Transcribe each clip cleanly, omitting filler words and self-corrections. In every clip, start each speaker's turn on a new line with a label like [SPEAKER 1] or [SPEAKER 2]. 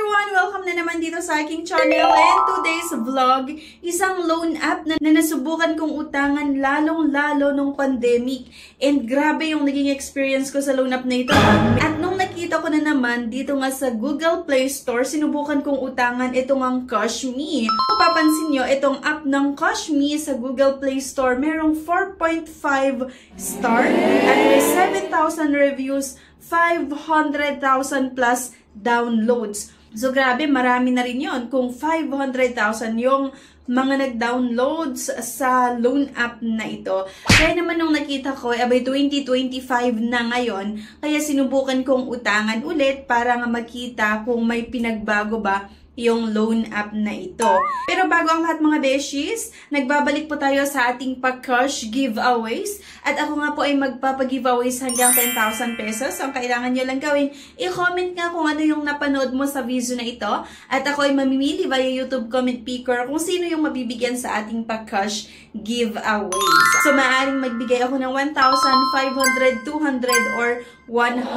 [SPEAKER 1] everyone! Welcome na naman dito sa aking channel, and today's vlog, isang loan app na nasubukan kong utangan lalong-lalo nung pandemic. And grabe yung naging experience ko sa loan app na ito. At nung nakita ko na naman dito nga sa Google Play Store, sinubukan kong utangan itong ang Cashme. Kung papansin nyo, itong app ng Cashme sa Google Play Store, merong 4.5 star at may 7,000 reviews, 500,000 plus downloads. So grabe, marami na rin yun. Kung 500,000 yung mga nag-downloads sa loan app na ito. Kaya naman nung nakita ko, abay 2025 na ngayon, kaya sinubukan kong utangan ulit para nga makita kung may pinagbago ba yung loan app na ito. Pero bago ang lahat mga beshies, nagbabalik po tayo sa ating pa-cash giveaways. At ako nga po ay magpapag-giveaways hanggang 10,000 pesos. So, ang kailangan nyo lang gawin, i-comment nga kung ano yung napanood mo sa video na ito. At ako ay mamimili via YouTube comment picker kung sino yung mabibigyan sa ating pa-cash giveaways. So, maaaring magbigay ako ng 1,500, 200, or 100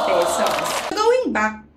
[SPEAKER 1] pesos. Going back,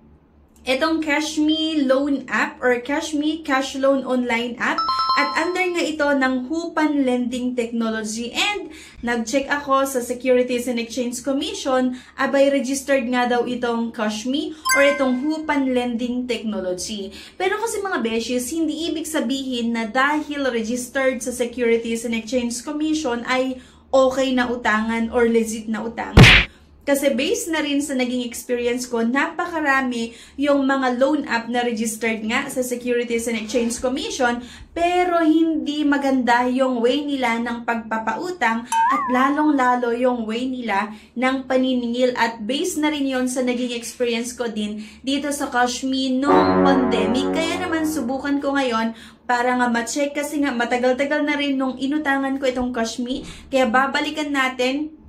[SPEAKER 1] itong Cashme Loan App or Cashme Cash Loan Online App at under nga ito ng Hupan Lending Technology, and nag-check ako sa Securities and Exchange Commission, abay registered nga daw itong Cashme or itong Hupan Lending Technology. Pero kasi mga beshies, hindi ibig sabihin na dahil registered sa Securities and Exchange Commission ay okay na utangan or legit na utangan. Kasi based na rin sa naging experience ko, napakarami yung mga loan app na registered nga sa Securities and Exchange Commission, pero hindi maganda yung way nila ng pagpapautang at lalong-lalo yung way nila ng paniningil. At based na rin yon sa naging experience ko din dito sa Cashme nung pandemic. Kaya naman subukan ko ngayon para nga ma-check, kasi nga matagal-tagal na rin nung inutangan ko itong Cashme. Kaya babalikan natin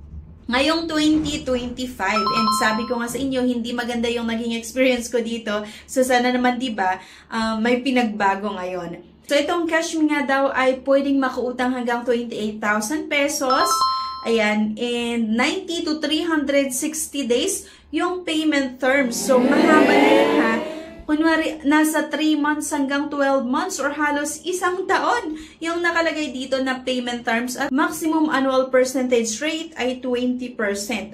[SPEAKER 1] ngayong 2025, and sabi ko nga sa inyo, hindi maganda yung naging experience ko dito. So sana naman, diba, may pinagbago ngayon. So itong Cashme nga daw ay pwedeng makautang hanggang 28,000 pesos. Ayan, and 90 to 360 days yung payment terms. So mahaba na yun, ha. Kunwari, nasa 3 months hanggang 12 months or halos isang taon yung nakalagay dito na payment terms, at maximum annual percentage rate ay 20%.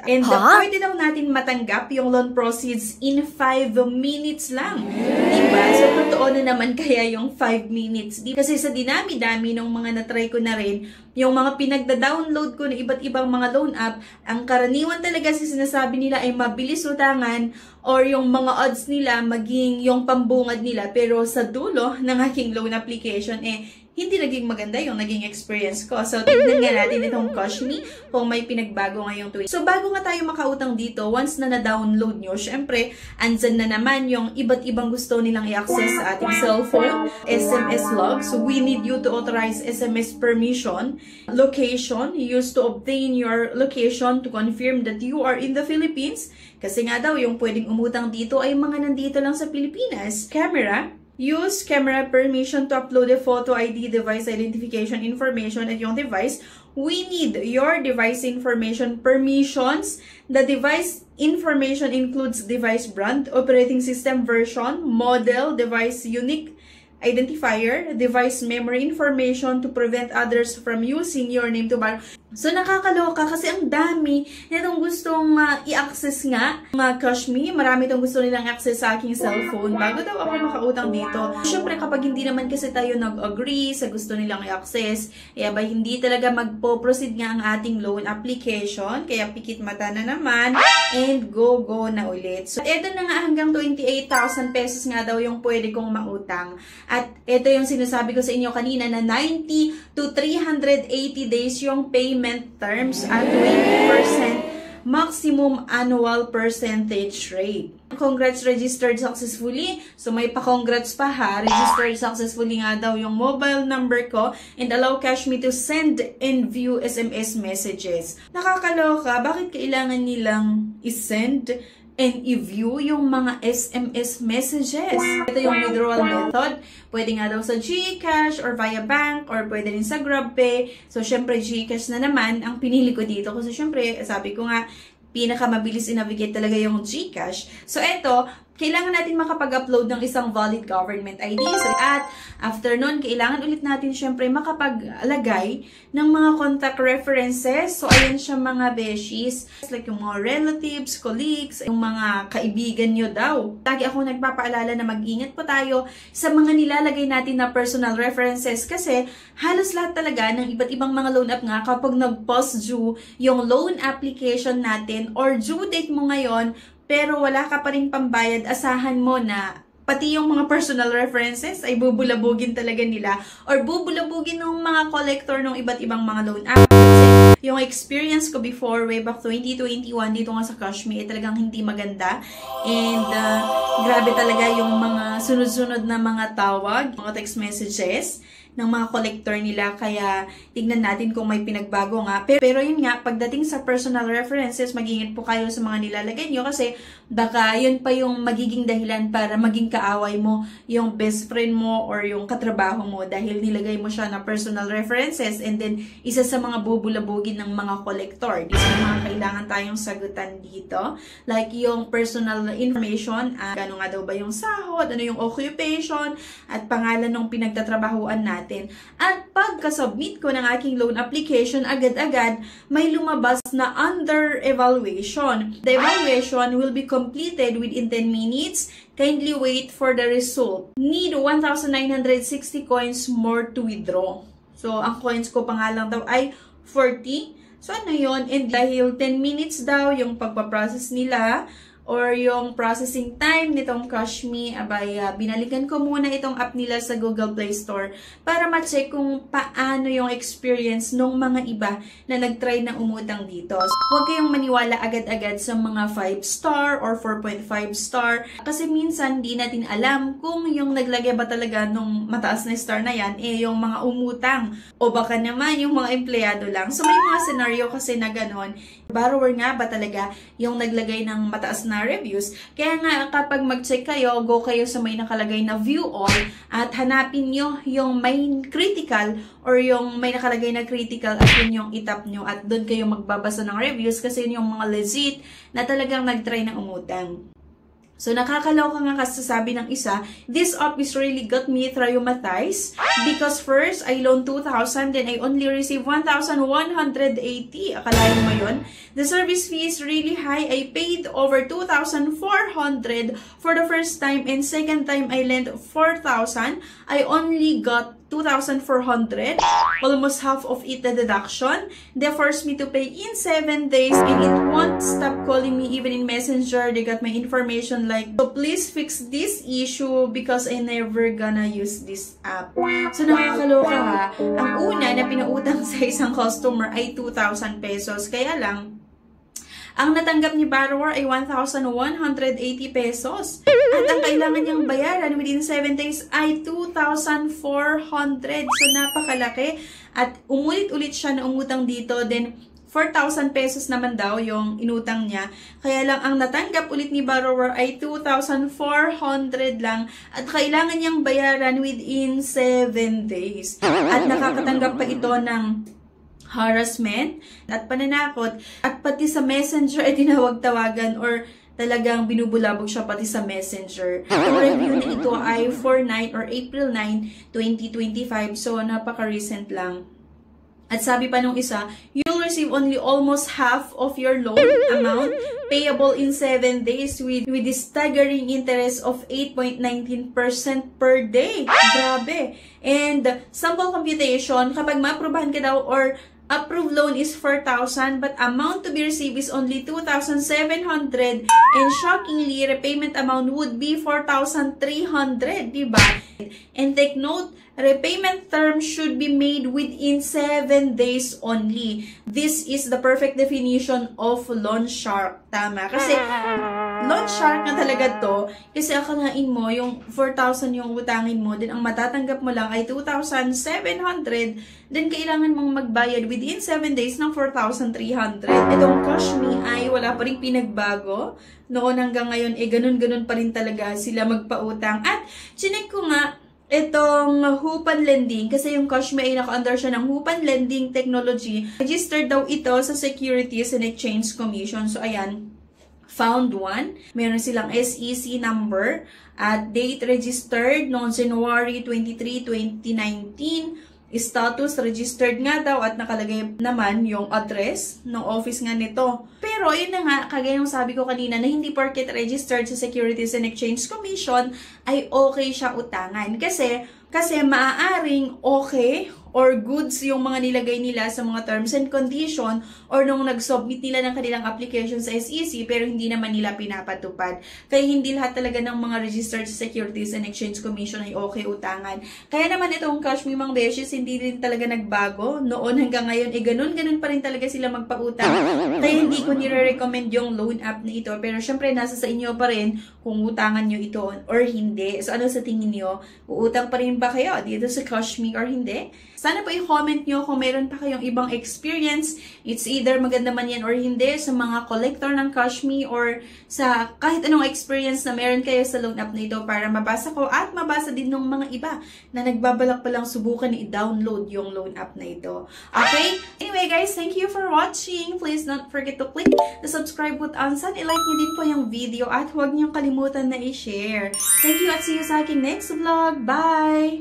[SPEAKER 1] And pwede daw natin matanggap yung loan proceeds in 5 minutes lang. Diba? So, totoo na naman kaya yung 5 minutes. Kasi sa dinami-dami ng mga natry ko na rin, yung mga pinagda-download ko na iba't ibang mga loan app, ang karaniwan talaga sa sinasabi nila ay mabilis utangan or yung mga odds nila maging yung pambungad nila, pero sa dulo ng aking loan application hindi naging maganda yung naging experience ko. So, tignan nga natin itong Cashme kung may pinagbago ngayong tuwing. So, bago nga tayo makautang dito, once na na-download nyo, syempre, andyan na naman yung iba't ibang gusto nilang i-access sa ating cellphone. SMS log. So, we need you to authorize SMS permission. Location. Used to obtain your location to confirm that you are in the Philippines. Kasi nga daw, yung pwedeng umutang dito ay mga nandito lang sa Pilipinas. Camera. Use camera permission to upload a photo ID, device identification information at yung device. We need your device information permissions. The device information includes device brand, operating system version, model, device unique identifier, device memory information to prevent others from using your name to borrow. So, nakakaloka kasi ang dami nitong gustong i-access nga mga Cashme. Marami itong gusto nilang access sa aking cellphone bago daw ako makautang dito. Siyempre, kapag hindi naman kasi tayo nag-agree sa gusto nilang i-access, ba hindi talaga magpo-proceed nga ang ating loan application. Kaya pikit mata na naman and go na ulit. So, eto na nga, hanggang 28,000 pesos nga daw yung pwede kong mautang. At ito yung sinasabi ko sa inyo kanina na 90 to 380 days yung payment terms at 20% maximum annual percentage rate. Congrats, registered successfully. So may pa-congrats pa, ha. Registered successfully nga daw yung mobile number ko, and allow Cashme to send and view SMS messages. Nakakaloka, bakit kailangan nilang i-send and i-view yung mga SMS messages? Ito yung withdrawal method. Pwede nga daw sa GCash or via bank or pwede rin sa GrabPay. So, syempre, GCash na naman ang pinili ko dito kasi syempre, sabi ko nga, pinakamabilis i-navigate talaga yung GCash. So, ito, kailangan natin makapag-upload ng isang valid government ID. At after nun, kailangan ulit natin syempre makapag-alagay ng mga contact references. So, ayan siya mga beshies. Like yung mga relatives, colleagues, yung mga kaibigan nyo daw. Lagi ako nagpapaalala na mag-ingat po tayo sa mga nilalagay natin na personal references kasi halos lahat talaga ng iba't ibang mga loan app nga kapag nag-post due yung loan application natin or due date mo ngayon, pero wala ka pa rin pambayad, asahan mo na pati yung mga personal references ay bubulabugin talaga nila or bubulabugin ng mga collector ng iba't ibang mga loan app. Kasi yung experience ko before, way back 2021, dito nga sa Kashmi, ay talagang hindi maganda. And grabe talaga yung mga sunod-sunod na mga tawag, mga text messages ng mga collector nila, kaya tignan natin kung may pinagbago nga. Pero yun nga, pagdating sa personal references, mag-ingat po kayo sa mga nilalagay nyo kasi baka yun pa yung magiging dahilan para maging kaaway mo yung best friend mo or yung katrabaho mo dahil nilagay mo siya na personal references and then isa sa mga bubulabugin ng mga collector. These are mga kailangan tayong sagutan dito. Like yung personal information, gano'n nga daw ba yung sahod, ano yung occupation, at pangalan ng pinagtatrabahuan natin. At pagka-submit ko ng aking loan application, agad-agad may lumabas na under evaluation. The evaluation will be completed within 10 minutes. Kindly wait for the result. Need 1,960 coins more to withdraw. So, ang coins ko pa nga lang daw ay 40. So, ano yun? And dahil 10 minutes daw yung pagpaprocess nila, or yung processing time nitong Kashmi, abay, binalikan ko muna itong app nila sa Google Play Store para ma-check kung paano yung experience ng mga iba na nag-try na umutang dito. So, huwag kayong maniwala agad-agad sa mga 5-star or 4.5 star kasi minsan di natin alam kung yung naglagay ba talaga nung mataas na star na yan, yung mga umutang o baka naman yung mga empleyado lang. So, may mga scenario kasi na ganon. Borrower nga ba talaga yung naglagay ng mataas na reviews? Kaya nga kapag mag-check kayo, go kayo sa may nakalagay na view all at hanapin nyo yung may critical or yung may nakalagay na critical at yun yung itap nyo at doon kayo magbabasa ng reviews kasi yun yung mga legit na talagang nag-try na umutang. So, nakakaloka nga kasasabi ng isa, this office really got me traumatized because first, I loaned 2,000, then I only received 1,180. Akalain mo yun? The service fee is really high. I paid over 2,400 for the first time and second time I lent 4,000. I only got 2,400, almost half of it the deduction. They forced me to pay in 7 days and it won't stop calling me even in Messenger. They got my information like, so please fix this issue because I never gonna use this app. So nakakaloka ha. Ang una na pinautang sa isang customer ay 2,000 pesos. Kaya lang, ang natanggap ni borrower ay 1,180 pesos. At ang kailangan niyang bayaran within 7 days ay 2,400. So, napakalaki. At umulit-ulit siya na umutang dito. Then, 4,000 pesos naman daw yung inutang niya. Kaya lang, ang natanggap ulit ni borrower ay 2,400 lang. At kailangan niyang bayaran within 7 days. At nakakatanggap pa ito ng harassment at pananakot at pati sa messenger ay tinawag-tawagan or talagang binubulabog siya pati sa messenger. Ang review na ito ay 4/9 or April 9, 2025. So, napaka-recent lang. At sabi pa nung isa, you'll receive only almost half of your loan amount payable in 7 days with the staggering interest of 8.19% per day. Grabe. And sample computation, kapag ma-aprobahan ka daw or approved loan is 4,000 but amount to be received is only 2,700 and shockingly, repayment amount would be 4,300, diba? And take note, repayment term should be made within 7 days only. This is the perfect definition of loan shark. Tama. Kasi loan shark na talaga to. Kasi akalain mo, yung 4,000 yung utangin mo, then ang matatanggap mo lang ay 2,700, then kailangan mong magbayad within 7 days ng 4,300. Itong Kashmi ay wala pa rin pinagbago. Noon hanggang ngayon, ganun-ganun pa rin talaga sila magpautang. At chinek ko nga, itong Hupan Lending, kasi yung Kashmi ay naka-under siya ng Hupan Lending Technology. Registered daw ito sa Securities and Exchange Commission. So, ayan. found one. Meron silang SEC number at date registered noong January 23, 2019. Status registered nga daw at nakalagay naman yung address ng office nga nito. Pero yun na nga, kagaya yung sabi ko kanina na hindi porket registered sa Securities and Exchange Commission ay okay siya utangan. Kasi maaaring okay or goods yung mga nilagay nila sa mga terms and condition or nung nag-submit nila ng kanilang application sa SEC pero hindi naman nila pinapatupad. Kaya hindi lahat talaga ng mga registered sa Securities and Exchange Commission ay okay utangan. Kaya naman itong Cash Me Mang Beshies hindi rin talaga nagbago. Noon hanggang ngayon, ganun pa rin talaga sila magpautang. Kaya hindi ko nire-recommend yung loan app na ito. Pero syempre, nasa sa inyo pa rin kung utangan nyo ito or hindi. So ano sa tingin nyo? Uutang pa rin ba kayo dito sa Cash Me or hindi? Sana po i-comment nyo kung meron pa kayong ibang experience. It's either maganda man yan or hindi sa mga collector ng Cash Me or sa kahit anong experience na meron kayo sa loan app na ito para mabasa ko at mabasa din ng mga iba na nagbabalak palang subukan i-download yung loan app na ito. Okay? Anyway guys, thank you for watching. Please don't forget to click the subscribe button. I-like nyo din po yung video at huwag nyo kalimutan na i-share. Thank you at see you sa aking next vlog. Bye!